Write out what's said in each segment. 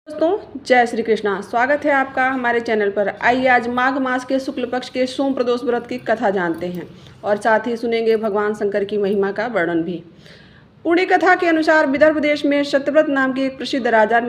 दोस्तों जय श्री कृष्णा। स्वागत है आपका हमारे चैनल पर। आइए आज माघ मास के शुक्ल पक्ष के सोम प्रदोष व्रत की कथा जानते हैं और साथ ही सुनेंगे भगवान शंकर की महिमा का वर्णन भी। पुण्य कथा के अनुसार विदर्भ देश में सत्यव्रत नाम के एक प्रसिद्ध राजा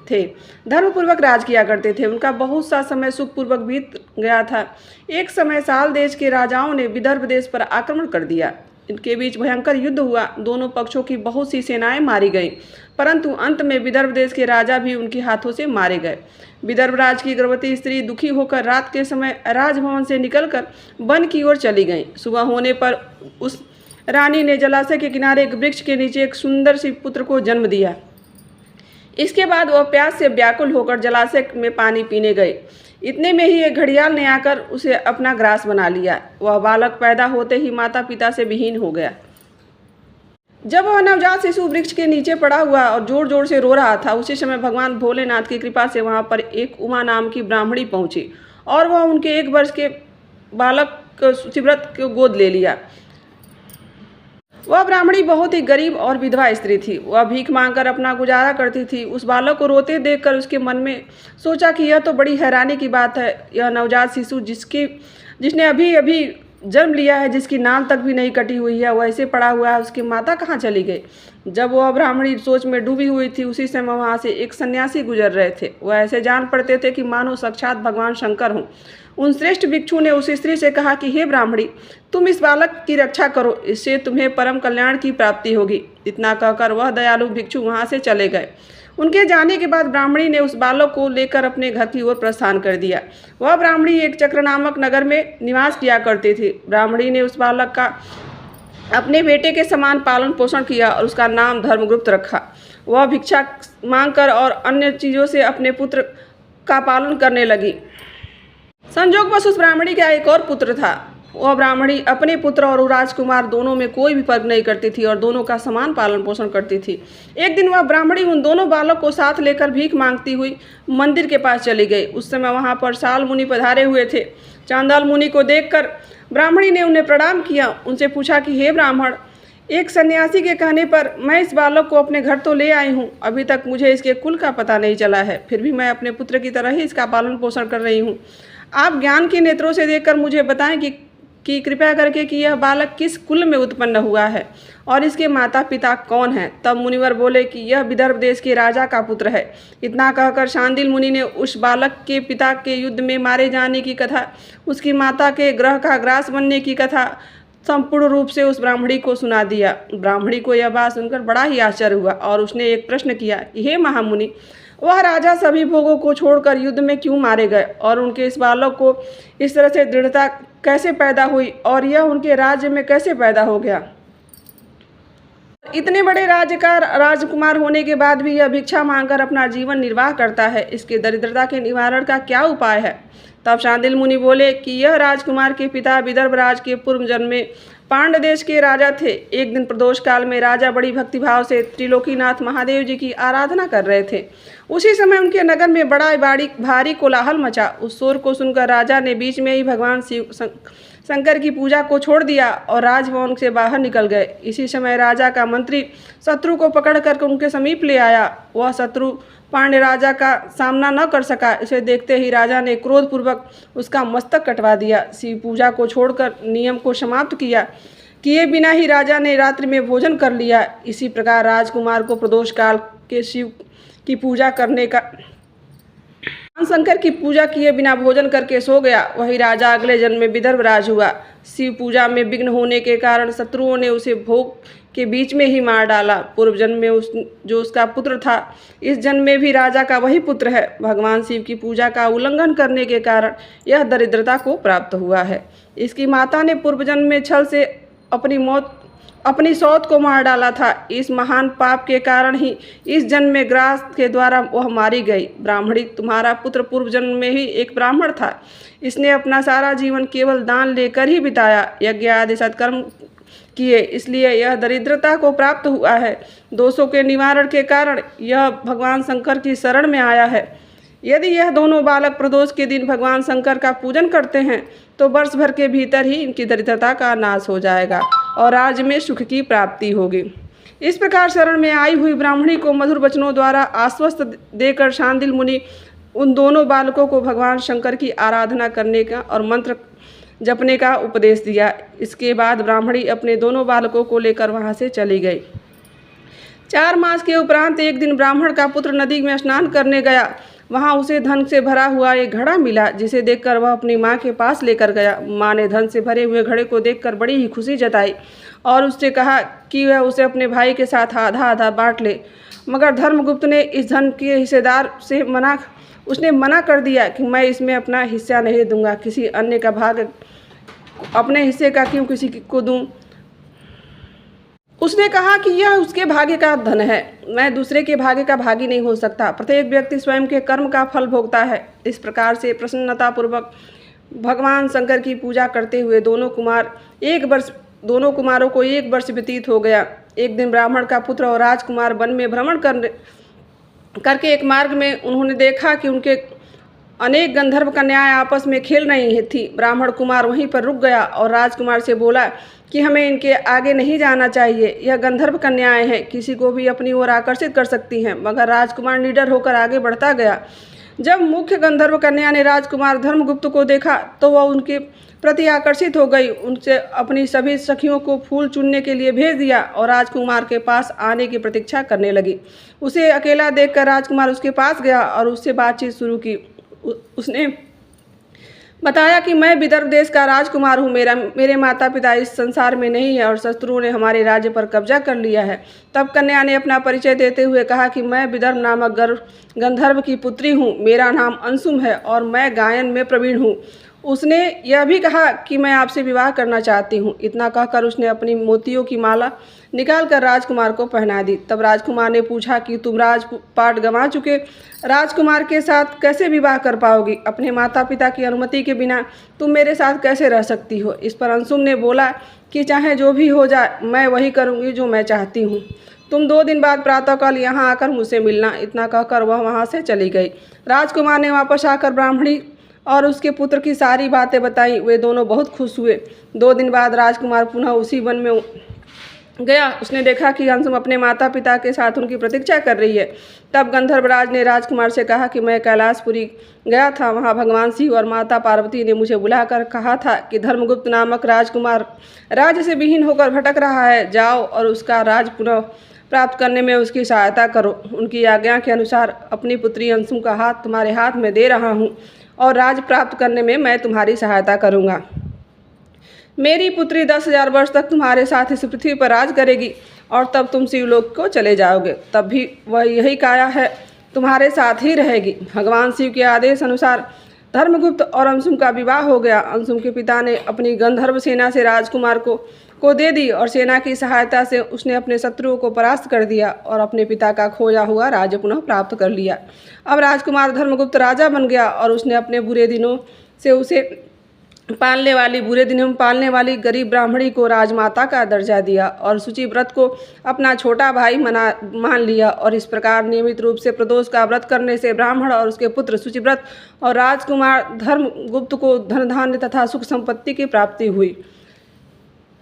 थे। धर्मपूर्वक राज किया करते थे। उनका बहुत सा समय सुखपूर्वक बीत गया था। एक समय साल देश के राजाओं ने विदर्भ देश पर आक्रमण कर दिया। इनके बीच भयंकर युद्ध हुआ। दोनों पक्षों की बहुत सी सेनाएं मारी गईं, परंतु अंत में विदर्भ देश के राजा भी उनके हाथों से मारे गए। विदर्भ राज की गर्भवती स्त्री दुखी होकर रात के समय राजभवन से निकलकर वन की ओर चली गई। सुबह होने पर उस रानी ने जलाशय के किनारे एक वृक्ष के नीचे एक सुंदर सी पुत्र को जन्म दिया। इसके बाद वह प्यास से व्याकुल होकर जलाशय में पानी पीने गई। इतने में ही एक घड़ियाल ने आकर उसे अपना ग्रास बना लिया। वह बालक पैदा होते ही माता पिता से विहीन हो गया। जब वह नवजात शिशु वृक्ष के नीचे पड़ा हुआ और जोर जोर से रो रहा था, उसी समय भगवान भोलेनाथ की कृपा से वहां पर एक उमा नाम की ब्राह्मणी पहुंची और वह उनके 1 वर्ष के बालक सुचिव्रत को गोद ले लिया। वह ब्राह्मणी बहुत ही गरीब और विधवा स्त्री थी। वह भीख मांगकर अपना गुजारा करती थी। उस बालक को रोते देखकर उसके मन में सोचा कि यह तो बड़ी हैरानी की बात है। यह नवजात शिशु जिसने अभी अभी जन्म लिया है, जिसकी नाल तक भी नहीं कटी हुई है, वह ऐसे पड़ा हुआ है, उसकी माता कहाँ चली गई। जब वह ब्राह्मणी सोच में डूबी हुई थी, उसी समय वहाँ से एक सन्यासी गुजर रहे थे। वह ऐसे जान पड़ते थे कि मानो साक्षात भगवान शंकर हों। उन श्रेष्ठ भिक्षु ने उस स्त्री से कहा कि हे ब्राह्मणी, तुम इस बालक की रक्षा करो, इससे तुम्हें परम कल्याण की प्राप्ति होगी। इतना कहकर वह दयालु भिक्षु वहाँ से चले गए। उनके जाने के बाद ब्राह्मणी ने उस बालक को लेकर अपने घर की ओर प्रस्थान कर दिया। वह ब्राह्मणी एक चक्र नामक नगर में निवास किया करती थी। ब्राह्मणी ने उस बालक का अपने बेटे के समान पालन पोषण किया और उसका नाम धर्मगुप्त रखा। वह भिक्षा मांगकर और अन्य चीज़ों से अपने पुत्र का पालन करने लगी। संजोगवश उस ब्राह्मणी का एक और पुत्र था। वह ब्राह्मणी अपने पुत्र और राजकुमार दोनों में कोई भी फर्क नहीं करती थी और दोनों का समान पालन पोषण करती थी। एक दिन वह ब्राह्मणी उन दोनों बालक को साथ लेकर भीख मांगती हुई मंदिर के पास चली गई। उस समय वहां पर साल मुनि पधारे हुए थे। चांडाल मुनि को देखकर ब्राह्मणी ने उन्हें प्रणाम किया। उनसे पूछा कि हे ब्राह्मण, एक सन्यासी के कहने पर मैं इस बालक को अपने घर तो ले आई हूँ। अभी तक मुझे इसके कुल का पता नहीं चला है, फिर भी मैं अपने पुत्र की तरह ही इसका पालन पोषण कर रही हूँ। आप ज्ञान के नेत्रों से देखकर मुझे बताएं कि कृपया करके कि यह बालक किस कुल में उत्पन्न हुआ है और इसके माता पिता कौन हैं। तब मुनिवर बोले कि यह विदर्भ देश के राजा का पुत्र है। इतना कहकर शांडिल मुनि ने उस बालक के पिता के युद्ध में मारे जाने की कथा, उसकी माता के ग्रह का ग्रास बनने की कथा संपूर्ण रूप से उस ब्राह्मणी को सुना दिया। ब्राह्मणी को यह बात सुनकर बड़ा ही आश्चर्य हुआ और उसने एक प्रश्न किया कि हे महामुनि, वह राजा सभी भोगों को छोड़कर युद्ध में क्यों मारे गए और उनके इस बालक को इस तरह से दृढ़ता कैसे पैदा हुई और यह उनके राज्य में कैसे पैदा हो गया। इतने बड़े राज्य का राजकुमार होने के बाद भी यह भिक्षा मांगकर अपना जीवन निर्वाह करता है। इसके दरिद्रता के निवारण का क्या उपाय है। तब शांडिल मुनि बोले कि यह राजकुमार के पिता विदर्भ राज के पूर्व जन्म में पांड्य देश के राजा थे। एक दिन प्रदोष काल में राजा बड़ी भक्तिभाव से त्रिलोकीनाथ महादेव जी की आराधना कर रहे थे। उसी समय उनके नगर में बड़ा भारी कोलाहल मचा। उस शोर को सुनकर राजा ने बीच में ही भगवान शंकर की पूजा को छोड़ दिया और राजभवन से बाहर निकल गए। इसी समय राजा का मंत्री शत्रु को पकड़कर उनके समीप ले आया। वह शत्रु पांड्य राजा का सामना न कर सका। इसे देखते ही राजा ने क्रोधपूर्वक उसका मस्तक कटवा दिया। शिव पूजा को छोड़कर नियम को समाप्त किए बिना ही राजा ने रात्रि में भोजन कर लिया। इसी प्रकार राजकुमार को प्रदोष काल के शिव की पूजा करने का शंकर की पूजा किए बिना भोजन करके सो गया। वही राजा अगले जन्म में विदर्भ राज हुआ। शिव पूजा में विघ्न होने के कारण शत्रुओं ने उसे भोग के बीच में ही मार डाला। पूर्व जन्म में जो उसका पुत्र था, इस जन्म में भी राजा का वही पुत्र है। भगवान शिव की पूजा का उल्लंघन करने के कारण यह दरिद्रता को प्राप्त हुआ है। इसकी माता ने पूर्व जन्म में छल से अपनी सौत को मार डाला था। इस महान पाप के कारण ही इस जन्म में ग्रास के द्वारा वह मारी गई। ब्राह्मणी, तुम्हारा पुत्र पूर्व जन्म में ही एक ब्राह्मण था। इसने अपना सारा जीवन केवल दान लेकर ही बिताया, यज्ञ आदि सत्कर्म किए, इसलिए यह दरिद्रता को प्राप्त हुआ है। दोषों के निवारण के कारण यह भगवान शंकर की शरण में आया है। यदि यह दोनों बालक प्रदोष के दिन भगवान शंकर का पूजन करते हैं तो वर्ष भर के भीतर ही इनकी दरिद्रता का नाश हो जाएगा और राज्य में सुख की प्राप्ति होगी। इस प्रकार शरण में आई हुई ब्राह्मणी को मधुर वचनों द्वारा आश्वस्त देकर शांडिल मुनि उन दोनों बालकों को भगवान शंकर की आराधना करने का और मंत्र जपने का उपदेश दिया। इसके बाद ब्राह्मणी अपने दोनों बालकों को लेकर वहाँ से चली गई। 4 मास के उपरांत एक दिन ब्राह्मण का पुत्र नदी में स्नान करने गया। वहाँ उसे धन से भरा हुआ एक घड़ा मिला, जिसे देखकर वह अपनी माँ के पास लेकर गया। माँ ने धन से भरे हुए घड़े को देखकर बड़ी ही खुशी जताई और उससे कहा कि वह उसे अपने भाई के साथ आधा आधा बांट ले। मगर धर्मगुप्त ने इस धन के हिस्सेदार से मना कर दिया कि मैं इसमें अपना हिस्सा नहीं दूंगा। किसी अन्य का भाग अपने हिस्से का क्यों किसी को दूं? उसने कहा कि यह उसके भाग्य का धन है, मैं दूसरे के भाग्य का भागी नहीं हो सकता। प्रत्येक व्यक्ति स्वयं के कर्म का फल भोगता है। इस प्रकार से प्रसन्नतापूर्वक भगवान शंकर की पूजा करते हुए दोनों कुमारों को 1 वर्ष व्यतीत हो गया। एक दिन ब्राह्मण का पुत्र और राजकुमार वन में भ्रमण करके एक मार्ग में उन्होंने देखा कि उनके अनेक गंधर्व कन्याएं आपस में खेल रही थी। ब्राह्मण कुमार वहीं पर रुक गया और राजकुमार से बोला कि हमें इनके आगे नहीं जाना चाहिए, यह गंधर्व कन्याएं हैं, किसी को भी अपनी ओर आकर्षित कर सकती हैं। मगर राजकुमार निडर होकर आगे बढ़ता गया। जब मुख्य गंधर्व कन्या ने राजकुमार धर्मगुप्त को देखा तो वह उनके प्रति आकर्षित हो गई। उनसे अपनी सभी सखियों को फूल चुनने के लिए भेज दिया और राजकुमार के पास आने की प्रतीक्षा करने लगी। उसे अकेला देखकर राजकुमार उसके पास गया और उससे बातचीत शुरू की। उसने बताया कि मैं विदर्भ देश का राजकुमार हूँ, मेरे माता पिता इस संसार में नहीं है और शत्रुओं ने हमारे राज्य पर कब्जा कर लिया है। तब कन्या ने अपना परिचय देते हुए कहा कि मैं विदर्भ नामक गंधर्व की पुत्री हूँ, मेरा नाम अंशुम है और मैं गायन में प्रवीण हूँ। उसने यह भी कहा कि मैं आपसे विवाह करना चाहती हूँ। इतना कहकर उसने अपनी मोतियों की माला निकालकर राजकुमार को पहना दी। तब राजकुमार ने पूछा कि तुम राजपाट गंवा चुके राजकुमार के साथ कैसे विवाह कर पाओगी? अपने माता पिता की अनुमति के बिना तुम मेरे साथ कैसे रह सकती हो? इस पर अंशुम ने बोला कि चाहे जो भी हो जाए, मैं वही करूँगी जो मैं चाहती हूँ। तुम 2 दिन बाद प्रातःकाल यहाँ आकर मुझसे मिलना। इतना कहकर वह वहाँ से चली गई। राजकुमार ने वापस आकर ब्राह्मणी और उसके पुत्र की सारी बातें बताई। वे दोनों बहुत खुश हुए। 2 दिन बाद राजकुमार पुनः उसी वन में गया। उसने देखा कि अंशुम अपने माता पिता के साथ उनकी प्रतीक्षा कर रही है। तब गंधर्वराज ने राजकुमार से कहा कि मैं कैलाशपुरी गया था, वहाँ भगवान शिव और माता पार्वती ने मुझे बुलाकर कहा था कि धर्मगुप्त नामक राजकुमार राज्य से विहीन होकर भटक रहा है, जाओ और उसका राज पुनः प्राप्त करने में उसकी सहायता करो। उनकी आज्ञा के अनुसार अपनी पुत्री अंशुम का हाथ तुम्हारे हाथ में दे रहा हूँ और राज प्राप्त करने में मैं तुम्हारी सहायता करूँगा। मेरी पुत्री 10,000 वर्ष तक तुम्हारे साथ इस पृथ्वी पर राज करेगी और तब तुम शिवलोक को चले जाओगे। तब भी वह यही काया है तुम्हारे साथ ही रहेगी। भगवान शिव के आदेश अनुसार धर्मगुप्त और अंशुम का विवाह हो गया। अंशुम के पिता ने अपनी गंधर्व सेना से राजकुमार को दे दी और सेना की सहायता से उसने अपने शत्रुओं को परास्त कर दिया और अपने पिता का खोया हुआ राज्य पुनः प्राप्त कर लिया। अब राजकुमार धर्मगुप्त राजा बन गया और उसने अपने बुरे दिनों में पालने वाली गरीब ब्राह्मणी को राजमाता का दर्जा दिया और शुचिव्रत को अपना छोटा भाई मान लिया। और इस प्रकार नियमित रूप से प्रदोष का व्रत करने से ब्राह्मण और उसके पुत्र शुचिव्रत और राजकुमार धर्मगुप्त को धन धान्य तथा सुख संपत्ति की प्राप्ति हुई।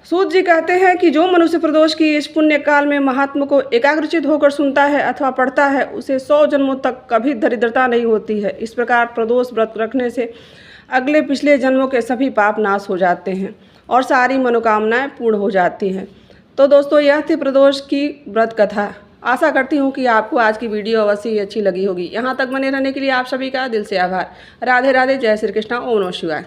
सूत जी कहते हैं कि जो मनुष्य प्रदोष की इस पुण्य काल में महात्मा को एकाग्रचित होकर सुनता है अथवा पढ़ता है, उसे 100 जन्मों तक कभी दरिद्रता नहीं होती है। इस प्रकार प्रदोष व्रत रखने से अगले पिछले जन्मों के सभी पाप नाश हो जाते हैं और सारी मनोकामनाएं पूर्ण हो जाती हैं। तो दोस्तों, यह थी प्रदोष की व्रत कथा। आशा करती हूँ कि आपको आज की वीडियो अवश्य ही अच्छी लगी होगी। यहाँ तक बने रहने के लिए आप सभी का दिल से आभार। राधे राधे, जय श्री कृष्णा, ओम नमः शिवाय।